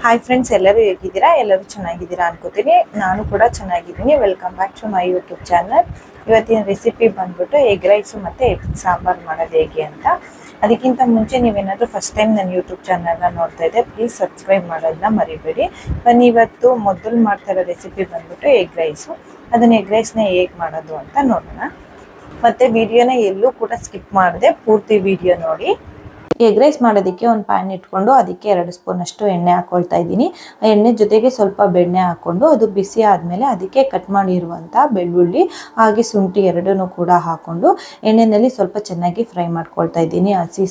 Hi friends, ಎಲ್ಲರೂ ಹೇಗಿದ್ದೀರಾ? ಎಲ್ಲರೂ ಚೆನ್ನಾಗಿದ್ದೀರಾ ಅನ್ಕೋತೀನಿ. ನಾನು ಕೂಡ ಚೆನ್ನಾಗಿದ್ದೀನಿ. Welcome back to my YouTube channel. ಇವತ್ತಿನ ರೆಸಿಪಿ ಬಂದ್ಬಿಟ್ಟು ಎಗ್ ರೈಸು ಮತ್ತು ಎಗ್ ಸಾಂಬಾರು ಮಾಡೋದು ಹೇಗೆ ಅಂತ. ಅದಕ್ಕಿಂತ ಮುಂಚೆ ನೀವೇನಾದರೂ ಫಸ್ಟ್ ಟೈಮ್ ನನ್ನ ಯೂಟ್ಯೂಬ್ ಚಾನಲ್ನ ನೋಡ್ತಾ ಇದ್ದೆ, ಪ್ಲೀಸ್ ಸಬ್ಸ್ಕ್ರೈಬ್ ಮಾಡೋದನ್ನ ಮರಿಬೇಡಿ. ಬನ್ನಿ, ಇವತ್ತು ಮೊದಲು ಮಾಡ್ತಾ ಇರೋ ರೆಸಿಪಿ ಬಂದ್ಬಿಟ್ಟು ಎಗ್ ರೈಸು. ಅದನ್ನು ಎಗ್ ರೈಸ್ನ ಹೇಗೆ ಮಾಡೋದು ಅಂತ ನೋಡೋಣ. ಮತ್ತು ವಿಡಿಯೋನ ಎಲ್ಲೂ ಕೂಡ ಸ್ಕಿಪ್ ಮಾಡದೆ ಪೂರ್ತಿ ವಿಡಿಯೋ ನೋಡಿ. ಎಗ್ ರೈಸ್ ಮಾಡೋದಕ್ಕೆ ಒಂದು ಪ್ಯಾನ್ ಇಟ್ಕೊಂಡು ಅದಕ್ಕೆ 2 ಸ್ಪೂನಷ್ಟು ಎಣ್ಣೆ ಹಾಕ್ಕೊಳ್ತಾ ಇದ್ದೀನಿ. ಎಣ್ಣೆ ಜೊತೆಗೆ ಸ್ವಲ್ಪ ಬೆಣ್ಣೆ ಹಾಕ್ಕೊಂಡು ಅದು ಬಿಸಿ ಆದಮೇಲೆ ಅದಕ್ಕೆ ಕಟ್ ಮಾಡಿರುವಂಥ ಬೆಳ್ಳುಳ್ಳಿ ಹಾಗೆ ಶುಂಠಿ ಎರಡನ್ನೂ ಕೂಡ ಹಾಕ್ಕೊಂಡು ಎಣ್ಣೆಯಲ್ಲಿ ಸ್ವಲ್ಪ ಚೆನ್ನಾಗಿ ಫ್ರೈ ಮಾಡ್ಕೊಳ್ತಾ ಇದ್ದೀನಿ, ಹಸಿ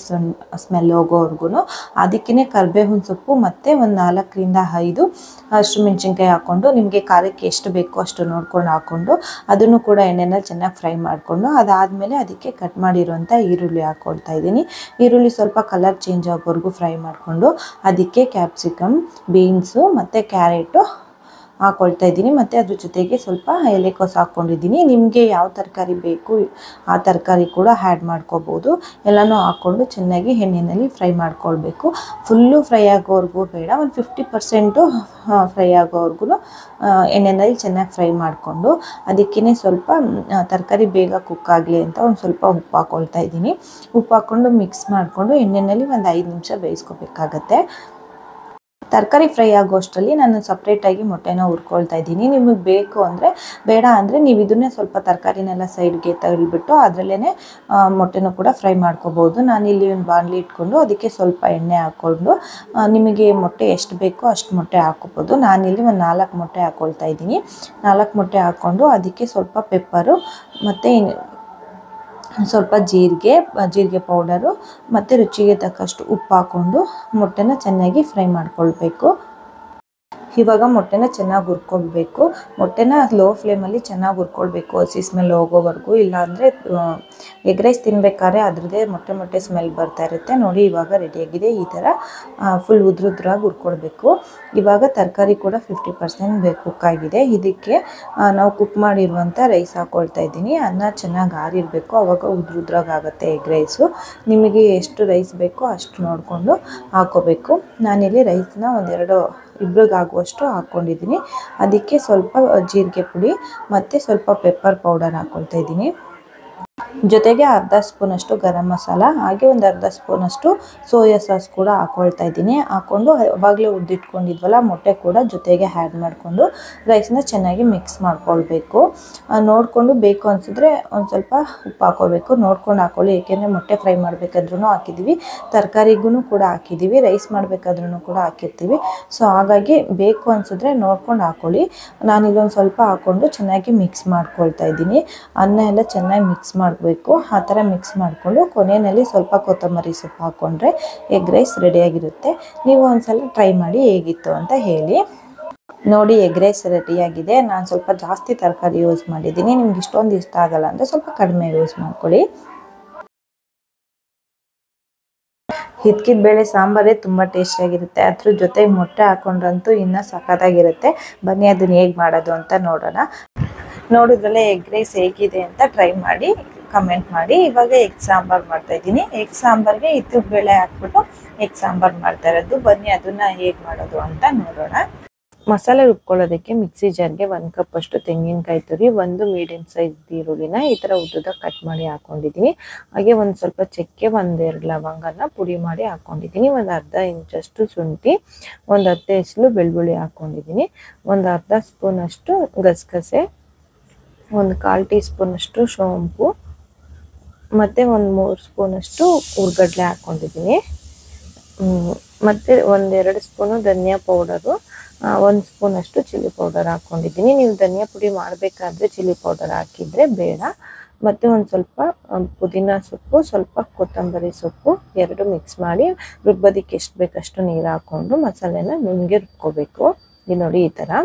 ಸ್ಮೆಲ್ ಹೋಗೋವರೆಗೂ. ಅದಕ್ಕೇ ಕರಿಬೇವಿನ ಸೊಪ್ಪು ಮತ್ತು ಒಂದು 4ರಿಂದ 5 ಹಸಿಮೆಣಸಿನ್ಕಾಯಿ ಹಾಕ್ಕೊಂಡು ನಿಮಗೆ ಖಾರಕ್ಕೆ ಎಷ್ಟು ಬೇಕೋ ಅಷ್ಟು ನೋಡ್ಕೊಂಡು ಹಾಕ್ಕೊಂಡು ಅದನ್ನು ಕೂಡ ಎಣ್ಣೆನಲ್ಲಿ ಚೆನ್ನಾಗಿ ಫ್ರೈ ಮಾಡಿಕೊಂಡು ಅದಾದಮೇಲೆ ಅದಕ್ಕೆ ಕಟ್ ಮಾಡಿರುವಂಥ ಈರುಳ್ಳಿ ಹಾಕ್ಕೊಳ್ತಾ ಇದ್ದೀನಿ. ಈರುಳ್ಳಿ ಸ್ವಲ್ಪ ಕಲರ್ ಚೇಂಜ್ ಆಗೋವರೆಗೂ ಫ್ರೈ ಮಾಡಿಕೊಂಡು ಅದಕ್ಕೆ ಕ್ಯಾಪ್ಸಿಕಮ್, ಬೀನ್ಸು ಮತ್ತು ಕ್ಯಾರೆಟು ಹಾಕ್ಕೊಳ್ತಾ ಇದ್ದೀನಿ. ಮತ್ತು ಅದ್ರ ಜೊತೆಗೆ ಸ್ವಲ್ಪ ಎಲೆಕೋಸು ಹಾಕ್ಕೊಂಡಿದ್ದೀನಿ. ನಿಮಗೆ ಯಾವ ತರಕಾರಿ ಬೇಕು ಆ ತರಕಾರಿ ಕೂಡ ಆ್ಯಡ್ ಮಾಡ್ಕೋಬೋದು. ಎಲ್ಲನೂ ಹಾಕ್ಕೊಂಡು ಚೆನ್ನಾಗಿ ಎಣ್ಣೆಯಲ್ಲಿ ಫ್ರೈ ಮಾಡ್ಕೊಳ್ಬೇಕು. ಫುಲ್ಲು ಫ್ರೈ ಆಗೋವರೆಗೂ ಬೇಡ, ಒಂದು 50% ಫ್ರೈ ಆಗೋವರೆಗೂ ಎಣ್ಣೆಯಲ್ಲಿ ಚೆನ್ನಾಗಿ ಫ್ರೈ ಮಾಡಿಕೊಂಡು ಅದಕ್ಕೇ ಸ್ವಲ್ಪ ತರಕಾರಿ ಬೇಗ ಕುಕ್ ಆಗಲಿ ಅಂತ ಒಂದು ಸ್ವಲ್ಪ ಉಪ್ಪು ಹಾಕ್ಕೊಳ್ತಾ ಇದ್ದೀನಿ. ಉಪ್ಪು ಹಾಕ್ಕೊಂಡು ಮಿಕ್ಸ್ ಮಾಡಿಕೊಂಡು ಎಣ್ಣೆಯಲ್ಲಿ ಒಂದು 5 ನಿಮಿಷ ಬೇಯಿಸ್ಕೋಬೇಕಾಗತ್ತೆ. ತರಕಾರಿ ಫ್ರೈ ಆಗೋಷ್ಟರಲ್ಲಿ ನಾನು ಸಪ್ರೇಟಾಗಿ ಮೊಟ್ಟೆನ ಹುರ್ಕೊಳ್ತಾ ಇದ್ದೀನಿ. ನಿಮಗೆ ಬೇಕು ಅಂದರೆ, ಬೇಡ ಅಂದರೆ ನೀವು ಇದನ್ನೇ ಸ್ವಲ್ಪ ತರಕಾರಿನೆಲ್ಲ ಸೈಡ್ಗೆ ತಳ್ಳಿಬಿಟ್ಟು ಅದರಲ್ಲೇ ಮೊಟ್ಟೆನೂ ಕೂಡ ಫ್ರೈ ಮಾಡ್ಕೋಬೋದು. ನಾನಿಲ್ಲಿ ಒಂದು ಬಾಣಲಿ ಇಟ್ಕೊಂಡು ಅದಕ್ಕೆ ಸ್ವಲ್ಪ ಎಣ್ಣೆ ಹಾಕ್ಕೊಂಡು ನಿಮಗೆ ಮೊಟ್ಟೆ ಎಷ್ಟು ಬೇಕೋ ಅಷ್ಟು ಮೊಟ್ಟೆ ಹಾಕ್ಕೋಬೋದು. ನಾನಿಲ್ಲಿ ಒಂದು 4 ಮೊಟ್ಟೆ ಹಾಕ್ಕೊಳ್ತಾ ಇದ್ದೀನಿ. 4 ಮೊಟ್ಟೆ ಹಾಕ್ಕೊಂಡು ಅದಕ್ಕೆ ಸ್ವಲ್ಪ ಪೆಪ್ಪರು ಮತ್ತು ಸ್ವಲ್ಪ ಜೀರಿಗೆ ಪೌಡರು ಮತ್ತು ರುಚಿಗೆ ತಕ್ಕಷ್ಟು ಉಪ್ಪು ಹಾಕ್ಕೊಂಡು ಮೊಟ್ಟೆನ ಚೆನ್ನಾಗಿ ಫ್ರೈ ಮಾಡ್ಕೊಳ್ಬೇಕು. ಇವಾಗ ಮೊಟ್ಟೆನ ಚೆನ್ನಾಗಿ ಹುರ್ಕೊಳ್ಬೇಕು. ಮೊಟ್ಟೆನ ಲೋ ಫ್ಲೇಮಲ್ಲಿ ಚೆನ್ನಾಗಿ ಹುರ್ಕೊಳ್ಬೇಕು, ಹಸಿ ಸ್ಮೆಲ್ ಹೋಗೋವರೆಗೂ. ಇಲ್ಲಾಂದರೆ ಎಗ್ ರೈಸ್ ತಿನ್ಬೇಕಾದ್ರೆ ಅದ್ರದ್ದೇ ಮೊಟ್ಟೆ ಸ್ಮೆಲ್ ಬರ್ತಾ ಇರುತ್ತೆ. ನೋಡಿ, ಇವಾಗ ರೆಡಿಯಾಗಿದೆ. ಈ ಥರ ಫುಲ್ ಉದ್ರಾಗಿ ಹುರ್ಕೊಳ್ಬೇಕು. ಇವಾಗ ತರಕಾರಿ ಕೂಡ 50% ಕುಕ್ ಆಗಿದೆ. ಇದಕ್ಕೆ ನಾವು ಕುಕ್ ಮಾಡಿರುವಂಥ ರೈಸ್ ಹಾಕ್ಕೊಳ್ತಾ ಇದ್ದೀನಿ. ಅನ್ನ ಚೆನ್ನಾಗಿ ಆರಿರಬೇಕು, ಆವಾಗ ಉದ್ರಾಗುತ್ತೆ ಎಗ್ ರೈಸು. ನಿಮಗೆ ಎಷ್ಟು ರೈಸ್ ಬೇಕೋ ಅಷ್ಟು ನೋಡಿಕೊಂಡು ಹಾಕ್ಕೋಬೇಕು. ನಾನಿಲ್ಲಿ ರೈಸ್ನ ಇಬ್ರಿಗಾಗುವಷ್ಟು ಹಾಕ್ಕೊಂಡಿದ್ದೀನಿ. ಅದಕ್ಕೆ ಸ್ವಲ್ಪ ಜೀರಿಗೆ ಪುಡಿ ಮತ್ತು ಸ್ವಲ್ಪ ಪೆಪ್ಪರ್ ಪೌಡರ್ ಹಾಕ್ಕೊಳ್ತಾ ಇದ್ದೀನಿ. ಜೊತೆಗೆ ಅರ್ಧ ಸ್ಪೂನಷ್ಟು ಗರಂ ಮಸಾಲ ಹಾಗೆ ಒಂದು ಅರ್ಧ ಸ್ಪೂನಷ್ಟು ಸೋಯಾ ಸಾಸ್ ಕೂಡ ಹಾಕ್ಕೊಳ್ತಾ ಇದ್ದೀನಿ. ಹಾಕ್ಕೊಂಡು ಅವಾಗಲೇ ಹುರಿದಿಟ್ಕೊಂಡಿದ್ವಲ್ಲ ಮೊಟ್ಟೆ ಕೂಡ ಜೊತೆಗೆ ಆ್ಯಡ್ ಮಾಡಿಕೊಂಡು ರೈಸ್ನ ಚೆನ್ನಾಗಿ ಮಿಕ್ಸ್ ಮಾಡ್ಕೊಳ್ಬೇಕು. ನೋಡಿಕೊಂಡು ಬೇಕು ಅನಿಸಿದ್ರೆ ಒಂದು ಸ್ವಲ್ಪ ಉಪ್ಪು ಹಾಕ್ಕೋಬೇಕು. ನೋಡ್ಕೊಂಡು ಹಾಕ್ಕೊಳ್ಳಿ, ಏಕೆಂದರೆ ಮೊಟ್ಟೆ ಫ್ರೈ ಮಾಡಬೇಕಾದ್ರೂ ಹಾಕಿದ್ದೀವಿ, ತರಕಾರಿಗೂ ಕೂಡ ಹಾಕಿದ್ದೀವಿ, ರೈಸ್ ಮಾಡಬೇಕಾದ್ರೂ ಕೂಡ ಹಾಕಿರ್ತೀವಿ. ಸೊ ಹಾಗಾಗಿ ಬೇಕು ಅನಿಸಿದ್ರೆ ನೋಡ್ಕೊಂಡು ಹಾಕ್ಕೊಳ್ಳಿ. ನಾನಿಲ್ಲೊಂದು ಸ್ವಲ್ಪ ಹಾಕ್ಕೊಂಡು ಚೆನ್ನಾಗಿ ಮಿಕ್ಸ್ ಮಾಡ್ಕೊಳ್ತಾ ಇದ್ದೀನಿ. ಅನ್ನ ಎಲ್ಲ ಚೆನ್ನಾಗಿ ಮಿಕ್ಸ್ ಮಾಡಬೇಕು. ಆ ಥರ ಮಿಕ್ಸ್ ಮಾಡಿಕೊಂಡು ಕೊನೆಯಲ್ಲಿ ಸ್ವಲ್ಪ ಕೊತ್ತಂಬರಿ ಸೊಪ್ಪು ಹಾಕ್ಕೊಂಡ್ರೆ ಎಗ್ ರೈಸ್ ರೆಡಿಯಾಗಿರುತ್ತೆ. ನೀವು ಒಂದ್ಸಲ ಟ್ರೈ ಮಾಡಿ ಹೇಗಿತ್ತು ಅಂತ ಹೇಳಿ. ನೋಡಿ, ಎಗ್ ರೈಸ್ ರೆಡಿಯಾಗಿದೆ. ನಾನು ಸ್ವಲ್ಪ ಜಾಸ್ತಿ ತರಕಾರಿ ಯೂಸ್ ಮಾಡಿದ್ದೀನಿ. ನಿಮ್ಗೆ ಇಷ್ಟೊಂದು ಇಷ್ಟ ಆಗಲ್ಲ ಅಂದರೆ ಸ್ವಲ್ಪ ಕಡಿಮೆ ಯೂಸ್ ಮಾಡ್ಕೊಳ್ಳಿ. ಹಿದ್ಕಿದ ಬೇಳೆ ಸಾಂಬಾರೇ ತುಂಬ ಟೇಸ್ಟಿಯಾಗಿರುತ್ತೆ. ಅದ್ರ ಜೊತೆಗೆ ಮೊಟ್ಟೆ ಹಾಕ್ಕೊಂಡ್ರಂತೂ ಇನ್ನೂ ಸಖತ್ತಾಗಿರುತ್ತೆ. ಬನ್ನಿ, ಅದನ್ನು ಹೇಗೆ ಮಾಡೋದು ಅಂತ ನೋಡೋಣ. ನೋಡಿದ್ರಲ್ಲೇ ಎಗ್ ರೈಸ್ ಹೇಗಿದೆ ಅಂತ ಟ್ರೈ ಮಾಡಿ ಕಮೆಂಟ್ ಮಾಡಿ. ಇವಾಗ ಎಗ್ ಸಾಂಬಾರು ಮಾಡ್ತಾಯಿದ್ದೀನಿ. ಎಗ್ ಸಾಂಬಾರಿಗೆ ಹಿದ್ಕಿದ ಬೇಳೆ ಹಾಕ್ಬಿಟ್ಟು ಎಗ್ ಸಾಂಬಾರು ಮಾಡ್ತಾ ಇರೋದು. ಬನ್ನಿ, ಅದನ್ನು ಹೇಗೆ ಮಾಡೋದು ಅಂತ ನೋಡೋಣ. ಮಸಾಲೆ ರುಬ್ಕೊಳ್ಳೋದಕ್ಕೆ ಮಿಕ್ಸಿ ಜಾರ್ಗೆ 1 ಕಪ್ ಅಷ್ಟು ತೆಂಗಿನಕಾಯಿ ತುರಿ, 1 ಮೀಡಿಯಮ್ ಸೈಜ್ ಈರುಳ್ಳಿನ ಈ ಥರ ಉದ್ದುದಾಗಿ ಕಟ್ ಮಾಡಿ ಹಾಕ್ಕೊಂಡಿದ್ದೀನಿ. ಹಾಗೆ ಒಂದು ಸ್ವಲ್ಪ ಚಕ್ಕೆ, 1-2 ಲವಂಗನ ಪುಡಿ ಮಾಡಿ ಹಾಕ್ಕೊಂಡಿದ್ದೀನಿ. ಒಂದು ಅರ್ಧ ಇಂಚಷ್ಟು ಶುಂಠಿ, ಒಂದು 10 ಎಸಳು ಬೆಳ್ಳುಳ್ಳಿ ಹಾಕ್ಕೊಂಡಿದ್ದೀನಿ. ಒಂದು ಅರ್ಧ ಸ್ಪೂನಷ್ಟು ಗಸಗಸೆ, ಒಂದು 1/4 ಟೀ ಸ್ಪೂನಷ್ಟು ಸೋಂಪು ಮತ್ತು ಒಂದು 3 ಸ್ಪೂನಷ್ಟು ಹುರ್ಗಡ್ಲೆ ಹಾಕ್ಕೊಂಡಿದ್ದೀನಿ. ಮತ್ತು 1-2 ಸ್ಪೂನು ಧನಿಯಾ ಪೌಡರು, 1 ಸ್ಪೂನಷ್ಟು ಚಿಲ್ಲಿ ಪೌಡರ್ ಹಾಕ್ಕೊಂಡಿದ್ದೀನಿ. ನೀವು ಧನಿಯಾ ಪುಡಿ ಮಾಡಬೇಕಾದ್ರೆ ಚಿಲ್ಲಿ ಪೌಡರ್ ಹಾಕಿದರೆ ಬೇಡ. ಮತ್ತು ಒಂದು ಸ್ವಲ್ಪ ಪುದೀನ ಸೊಪ್ಪು, ಸ್ವಲ್ಪ ಕೊತ್ತಂಬರಿ ಸೊಪ್ಪು, 2 ಮಿಕ್ಸ್ ಮಾಡಿ ರುಬ್ಬೋದಕ್ಕೆ ಎಷ್ಟು ಬೇಕಷ್ಟು ನೀರು ಹಾಕ್ಕೊಂಡು ಮಸಾಲೆನ ನಿಮಗೆ ರುಬ್ಕೋಬೇಕು. ಇದು ನೋಡಿ, ಈ ಥರ.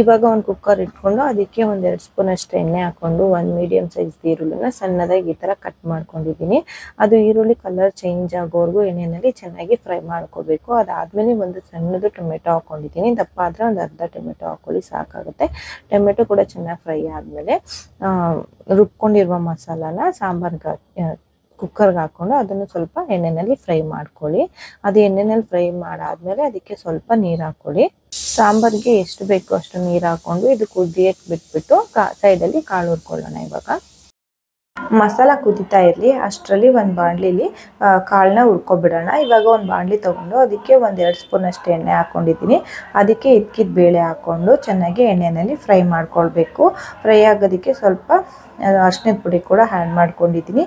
ಇವಾಗ ಒಂದು ಕುಕ್ಕರ್ ಇಟ್ಕೊಂಡು ಅದಕ್ಕೆ 1-2 ಸ್ಪೂನಷ್ಟು ಎಣ್ಣೆ ಹಾಕ್ಕೊಂಡು 1 ಮೀಡಿಯಮ್ ಸೈಜ್ ಈರುಳ್ಳಿನ ಸಣ್ಣದಾಗಿ ಈ ಥರ ಕಟ್ ಮಾಡ್ಕೊಂಡಿದ್ದೀನಿ. ಅದು ಈರುಳ್ಳಿ ಕಲರ್ ಚೇಂಜ್ ಆಗೋವರೆಗೂ ಎಣ್ಣೆಯಲ್ಲಿ ಚೆನ್ನಾಗಿ ಫ್ರೈ ಮಾಡ್ಕೋಬೇಕು. ಅದಾದಮೇಲೆ ಒಂದು ಸಣ್ಣದು ಟೊಮೆಟೊ ಹಾಕ್ಕೊಂಡಿದ್ದೀನಿ. ದಪ್ಪ ಆದರೆ ಒಂದು ಅರ್ಧ ಟೊಮೆಟೊ ಹಾಕ್ಕೊಳ್ಳಿ, ಸಾಕಾಗುತ್ತೆ. ಟೊಮೆಟೊ ಕೂಡ ಚೆನ್ನಾಗಿ ಫ್ರೈ ಆದಮೇಲೆ ರುಬ್ಕೊಂಡಿರುವ ಮಸಾಲಾನ ಸಾಂಬಾರ್ಗೆ ಕುಕ್ಕರ್ಗೆ ಹಾಕ್ಕೊಂಡು ಅದನ್ನು ಸ್ವಲ್ಪ ಎಣ್ಣೆಯಲ್ಲಿ ಫ್ರೈ ಮಾಡ್ಕೊಳ್ಳಿ. ಅದು ಎಣ್ಣೆಯಲ್ಲಿ ಫ್ರೈ ಮಾಡಾದ್ಮೇಲೆ ಅದಕ್ಕೆ ಸ್ವಲ್ಪ ನೀರು ಹಾಕೊಳ್ಳಿ. ಸಾಂಬಾರಿಗೆ ಎಷ್ಟು ಬೇಕೋ ಅಷ್ಟು ನೀರು ಹಾಕೊಂಡು ಇದು ಕುದಿಯಕ್ಕೆ ಬಿಟ್ಬಿಟ್ಟು ಸೈಡಲ್ಲಿ ಕಾಳು ಹುರ್ಕೊಳ್ಳೋಣ. ಇವಾಗ ಮಸಾಲ ಕುದಿತಾ ಇರಲಿ ಅಷ್ಟರಲ್ಲಿ ಒಂದು ಬಾಣಲಿಲಿ ಕಾಳನ್ನ ಹುರ್ಕೊಬಿಡೋಣ. ಇವಾಗ ಒಂದು ಬಾಣಲಿ ತೊಗೊಂಡು ಅದಕ್ಕೆ 1-2 ಸ್ಪೂನ್ ಅಷ್ಟು ಎಣ್ಣೆ ಹಾಕ್ಕೊಂಡಿದ್ದೀನಿ. ಅದಕ್ಕೆ ಇದ್ಕಿದ ಬೇಳೆ ಹಾಕ್ಕೊಂಡು ಚೆನ್ನಾಗಿ ಎಣ್ಣೆಯಲ್ಲಿ ಫ್ರೈ ಮಾಡ್ಕೊಳ್ಬೇಕು. ಫ್ರೈ ಆಗೋದಕ್ಕೆ ಸ್ವಲ್ಪ ಅರಿಶಿನದ ಪುಡಿ ಕೂಡ ಆ್ಯಡ್ ಮಾಡ್ಕೊಂಡಿದ್ದೀನಿ.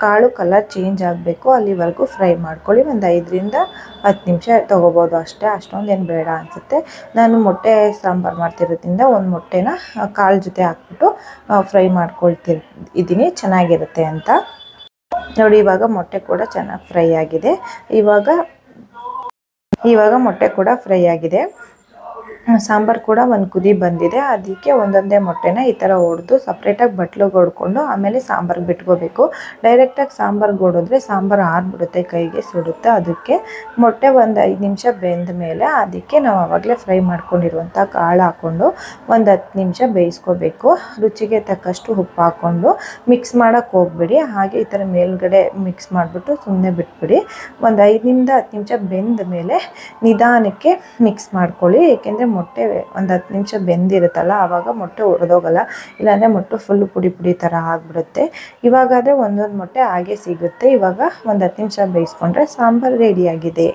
ಕಾಳು ಕಲರ್ ಚೇಂಜ್ ಆಗಬೇಕು ಅಲ್ಲಿವರೆಗೂ ಫ್ರೈ ಮಾಡ್ಕೊಳ್ಳಿ. ಒಂದು 5-10 ನಿಮಿಷ ತೊಗೋಬೋದು ಅಷ್ಟೇ, ಅಷ್ಟೊಂದೇನು ಬೇಡ ಅನಿಸುತ್ತೆ. ನಾನು ಮೊಟ್ಟೆ ಸಾಂಬಾರು ಮಾಡ್ತಿರೋದ್ರಿಂದ ಒಂದು ಮೊಟ್ಟೆನ ಕಾಳು ಜೊತೆ ಹಾಕ್ಬಿಟ್ಟು ಫ್ರೈ ಮಾಡ್ಕೊಳ್ತಿದ್ದೀನಿ, ಚೆನ್ನಾಗಿರುತ್ತೆ ಅಂತ. ನೋಡಿ ಇವಾಗ ಮೊಟ್ಟೆ ಕೂಡ ಚೆನ್ನಾಗಿ ಫ್ರೈ ಆಗಿದೆ. ಇವಾಗ ಮೊಟ್ಟೆ ಕೂಡ ಫ್ರೈ ಆಗಿದೆ. ಸಾಂಬಾರು ಕೂಡ ಒಂದು ಕುದಿ ಬಂದಿದೆ. ಅದಕ್ಕೆ ಒಂದೊಂದೇ ಮೊಟ್ಟೆನ ಈ ಥರ ಹೊಡೆದು ಸಪ್ರೇಟಾಗಿ ಬಟ್ಲಿಗೆ ಹೊಡ್ಕೊಂಡು ಆಮೇಲೆ ಸಾಂಬಾರಿಗೆ ಬಿಟ್ಕೋಬೇಕು. ಡೈರೆಕ್ಟಾಗಿ ಸಾಂಬಾರಿಗೆ ಹೊಡೆದ್ರೆ ಸಾಂಬಾರು ಆರಿಬಿಡುತ್ತೆ, ಕೈಗೆ ಸುಡುತ್ತೆ. ಅದಕ್ಕೆ ಮೊಟ್ಟೆ ಒಂದು 5 ನಿಮಿಷ ಬೆಂದ ಮೇಲೆ ಅದಕ್ಕೆ ನಾವು ಆವಾಗಲೇ ಫ್ರೈ ಮಾಡ್ಕೊಂಡಿರುವಂಥ ಕಾಳು ಹಾಕ್ಕೊಂಡು ಒಂದು 10 ನಿಮಿಷ ಬೇಯಿಸ್ಕೋಬೇಕು. ರುಚಿಗೆ ತಕ್ಕಷ್ಟು ಉಪ್ಪು ಹಾಕ್ಕೊಂಡು ಮಿಕ್ಸ್ ಮಾಡೋಕ್ಕೆ ಹೋಗ್ಬಿಡಿ. ಹಾಗೆ ಈ ಥರ ಮೇಲ್ಗಡೆ ಮಿಕ್ಸ್ ಮಾಡಿಬಿಟ್ಟು ಸುಮ್ಮನೆ ಬಿಟ್ಬಿಡಿ. ಒಂದು 5-10 ನಿಮಿಷ ಬೆಂದ ಮೇಲೆ ನಿಧಾನಕ್ಕೆ ಮಿಕ್ಸ್ ಮಾಡ್ಕೊಳ್ಳಿ. ಏಕೆಂದರೆ ಮೊಟ್ಟೆ ಒಂದು 10 ನಿಮಿಷ ಬೆಂದಿರುತ್ತಲ್ಲ ಆವಾಗ ಮೊಟ್ಟೆ ಒಡೆದೋಗಲ್ಲ, ಇಲ್ಲಾಂದರೆ ಮೊಟ್ಟೆ ಫುಲ್ಲು ಪುಡಿ ಪುಡಿ ಥರ ಆಗಿಬಿಡುತ್ತೆ. ಇವಾಗಾದರೆ ಒಂದೊಂದು ಮೊಟ್ಟೆ ಹಾಗೆ ಸಿಗುತ್ತೆ. ಇವಾಗ ಒಂದು 10 ನಿಮಿಷ ಬೇಯಿಸ್ಕೊಂಡ್ರೆ ಸಾಂಬಾರು ರೆಡಿಯಾಗಿದೆ.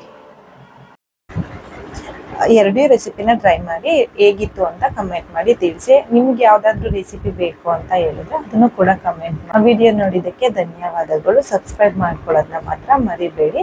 ಎರಡೇ ರೆಸಿಪಿನ ಟ್ರೈ ಮಾಡಿ ಹೇಗಿತ್ತು ಅಂತ ಕಮೆಂಟ್ ಮಾಡಿ ತಿಳಿಸಿ. ನಿಮ್ಗೆ ಯಾವುದಾದ್ರೂ ರೆಸಿಪಿ ಬೇಕು ಅಂತ ಹೇಳಿದ್ರೆ ಅದನ್ನು ಕೂಡ ಕಮೆಂಟ್ ಮಾಡಿ. ವಿಡಿಯೋ ನೋಡಿದ್ದಕ್ಕೆ ಧನ್ಯವಾದಗಳು. ಸಬ್ಸ್ಕ್ರೈಬ್ ಮಾಡ್ಕೊಳ್ಳೋದನ್ನ ಮಾತ್ರ ಮರಿಬೇಡಿ.